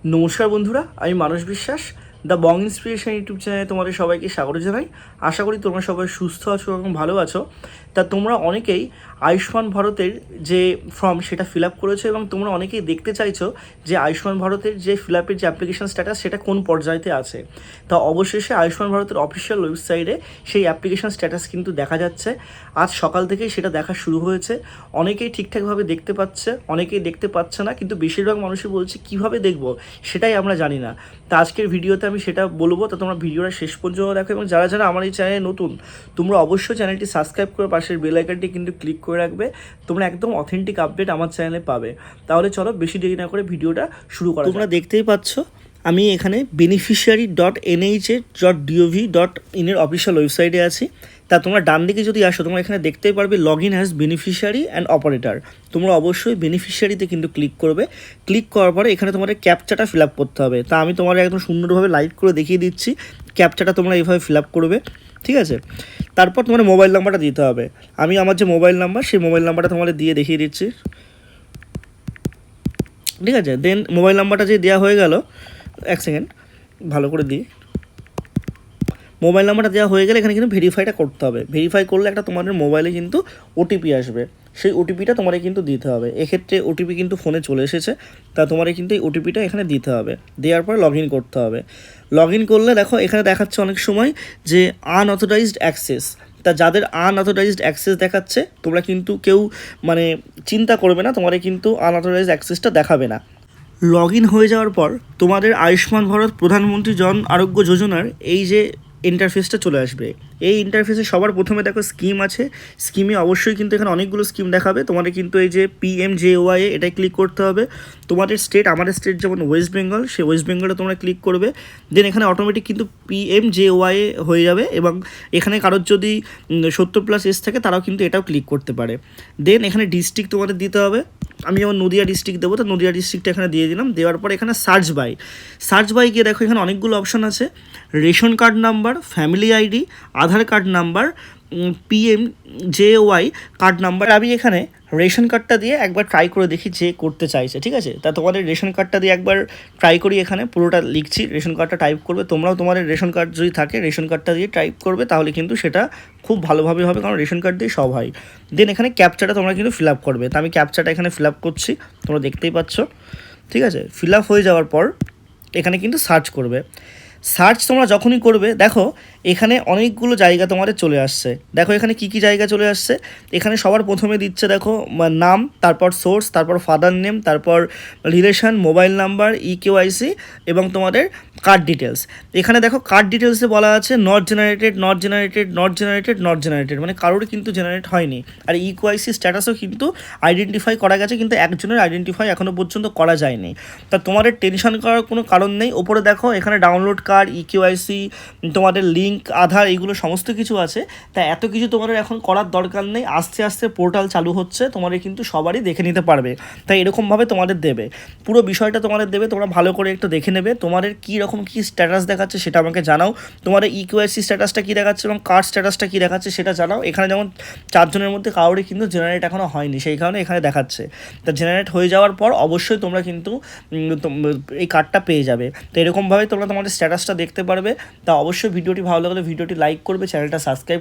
নমস্কার বন্ধুরা, আমি মানস বিশ্বাস। দ্য বং ইন্সপিরেশন ইউটিউব চ্যানেলে তোমাদের সবাইকে স্বাগত জানাই। আশা করি তোমরা সবাই সুস্থ আছো এবং ভালো আছো। তা তোমরা অনেকেই আয়ুষ্মান ভারতের যে ফর্ম সেটা ফিল আপ করেছো এবং তোমরা অনেকেই দেখতে চাইছো যে আয়ুষ্মান ভারতের যে ফিল আপের যে অ্যাপ্লিকেশন স্ট্যাটাস সেটা কোন পর্যায়েতে আছে। তা অবশেষে আয়ুষ্মান ভারতের অফিসিয়াল ওয়েবসাইটে সেই অ্যাপ্লিকেশন স্ট্যাটাস কিন্তু দেখা যাচ্ছে। আজ সকাল থেকেই সেটা দেখা শুরু হয়েছে। অনেকেই ঠিকঠাকভাবে দেখতে পাচ্ছে, অনেকেই দেখতে পাচ্ছে না, কিন্তু বেশিরভাগ মানুষই বলছে কীভাবে দেখবো সেটাই আমরা জানি না। তা আজকের ভিডিওতে আমি সেটা বলবো, তো তোমরা ভিডিওটা শেষ পর্যন্ত দেখো এবং যারা যারা আমার এই চ্যানেলে নতুন তোমরা অবশ্যই চ্যানেলটি সাবস্ক্রাইব করে পাশের বেল আইকনটি কিন্তু ক্লিক করে রাখবে। তোমরা একদম অথেন্টিক আপডেট আমার চ্যানেলে পাবে। তাহলে চলো বেশি দেরি না করে ভিডিওটা শুরু করা। তোমরা দেখতেই পাচ্ছ আমি এখানে beneficiary.nhs.gov.in অফিসিয়াল ওয়েবসাইটে আছি। তা তোমরা ডান দিকে যদি আসো তোমরা এখানে দেখতেই পারবে log in as beneficiary and operator. তোমরা অবশ্যই বেনিফিশিয়ারিতে কিন্তু ক্লিক করবে। ক্লিক করার পরে এখানে তোমাদের ক্যাপচাটা ফিল আপ করতে হবে। তা আমি তোমাদের একদম সুন্দরভাবে লাইভ করে দেখিয়ে দিচ্ছি। ক্যাপচাটা তোমরা এইভাবে ফিল আপ করবে, ঠিক আছে? তারপর তোমার মোবাইল নাম্বারটা দিতে হবে। আমি আমার যে মোবাইল নাম্বার সেই মোবাইল নাম্বারটা তোমাদের দিয়ে দেখিয়ে দিচ্ছি, ঠিক আছে? দেন মোবাইল নাম্বারটা যে দেওয়া হয়ে গেল, এক সেকেন্ড ভালো করে দিই। মোবাইল নাম্বারটা দেওয়া হয়ে গেলে এখানে কিন্তু ভেরিফাইটা করতে হবে। ভেরিফাই করলে একটা তোমাদের মোবাইলে কিন্তু ওটিপি আসবে। সেই ওটিপিটা তোমাদের কিন্তু দিতে হবে। এক্ষেত্রে ওটিপি কিন্তু ফোনে চলে এসেছে, তা তোমাদের কিন্তু এই ওটিপিটা এখানে দিতে হবে। দেওয়ার পর লগ ইন করতে হবে। লগ ইন করলে দেখো এখানে দেখাচ্ছে অনেক সময় যে আনঅথরাইজড অ্যাক্সেস। তা যাদের আনঅথরাইজড অ্যাক্সেস দেখাচ্ছে তোমরা কিন্তু কেউ মানে চিন্তা করবে না, তোমাদের কিন্তু আনঅথরাইজড অ্যাক্সেসটা দেখাবে না। লগ ইন হয়ে যাওয়ার পর তোমাদের আয়ুষ্মান ভারত প্রধানমন্ত্রী জন আরোগ্য যোজনার এই যে ইন্টারফেসটা চলে আসবে। এই ইন্টারফেসে সবার প্রথমে দেখো স্কিম আছে। স্কিমে অবশ্যই কিন্তু এখানে অনেকগুলো স্কিম দেখাবে। তোমাদের কিন্তু এই যে PMJOY এটাই ক্লিক করতে হবে। তোমাদের স্টেট, আমাদের স্টেট যেমন ওয়েস্ট বেঙ্গল, সেই ওয়েস্ট বেঙ্গলে তোমরা ক্লিক করবে। দেন এখানে অটোমেটিক কিন্তু PMJOY হয়ে যাবে এবং এখানে কারোর যদি 70+ এজ থাকে তারাও কিন্তু এটাও ক্লিক করতে পারে। দেন এখানে ডিস্ট্রিক্ট তোমাদের দিতে হবে। আমি যেমন নদিয়া ডিস্ট্রিক্ট দেবো, তো নদিয়া ডিস্ট্রিক্টটা এখানে দিয়ে দিলাম। দেওয়ার পর এখানে সার্চ বাই গিয়ে দেখো এখানে অনেকগুলো অপশান আছে। Ration card number, family ID, Aadhaar card number, PMJOY card number. আমি এখানে রেশন কার্ডটা দিয়ে একবার ট্রাই করে দেখি যে করতে চাইছে, ঠিক আছে? তা তোমাদের রেশন কার্ডটা দিয়ে একবার ট্রাই করি। এখানে পুরোটা লিখছি, রেশন কার্ডটা টাইপ করবে। তোমরাও তোমাদের রেশন কার্ড যদি থাকে রেশন কার্ডটা দিয়ে টাইপ করবে, তাহলে কিন্তু সেটা খুব ভালোভাবে হবে, কারণ রেশন কার্ড দিয়ে সব হয়। দেন এখানে ক্যাপচাটা তোমরা কিন্তু ফিল আপ করবে। তা আমি ক্যাপচাটা এখানে ফিল আপ করছি, তোমরা দেখতেই পাচ্ছ, ঠিক আছে? ফিল আপ হয়ে যাওয়ার পর এখানে কিন্তু সার্চ করবে। সার্চ তোমরা যখনই করবে দেখো এখানে অনেকগুলো জায়গা তোমাদের চলে আসছে। দেখো এখানে কি কি জায়গা চলে আসছে। এখানে সবার প্রথমে দিচ্ছে দেখো নাম, তারপর সোর্স, তারপর ফাদার নেম, তারপর রিলেশন, মোবাইল নাম্বার, EKYC এবং তোমাদের কার্ড ডিটেলস। এখানে দেখো কার্ড ডিটেলসে বলা আছে not generated, not generated, not generated, not generated, মানে কারোরই কিন্তু জেনারেট হয়নি। আর EKYC স্ট্যাটাসও কিন্তু আইডেন্টিফাই করা গেছে, কিন্তু একজনের আইডেন্টিফাই এখনও পর্যন্ত করা যায়নি। তা তোমাদের টেনশন করার কোনো কারণ নেই। ওপরে দেখো এখানে ডাউনলোড কার্ড, EKYC, তোমাদের লিঙ্ক, আধার, এগুলো সমস্ত কিছু আছে। তা এত কিছু তোমাদের এখন করার দরকার নেই। আস্তে আস্তে পোর্টাল চালু হচ্ছে, তোমাদের কিন্তু সবারই দেখে নিতে পারবে। তাই এরকমভাবে তোমাদের দেবে, পুরো বিষয়টা তোমাদের দেবে। তোমরা ভালো করে একটু দেখে নেবে তোমাদের কী রকম কী স্ট্যাটাস দেখাচ্ছে সেটা আমাকে জানাও। তোমাদের EKYC স্ট্যাটাসটা কী দেখাচ্ছে এবং কার্ড স্ট্যাটাসটা কী দেখাচ্ছে সেটা জানাও। এখানে যেমন 4 জনের মধ্যে কারোরই কিন্তু জেনারেট এখনও হয়নি, সেই কারণে এখানে দেখাচ্ছে। তা জেনারেট হয়ে যাওয়ার পর অবশ্যই তোমরা কিন্তু এই কার্ডটা পেয়ে যাবে। তো এরকমভাবে তোমরা তোমাদের স্ট্যাটাসটা দেখতে পারবে। তা অবশ্যই ভিডিওটি ভালো লাগলে ভিডিওটি লাইক করবে, চ্যানেলটা সাবস্ক্রাইব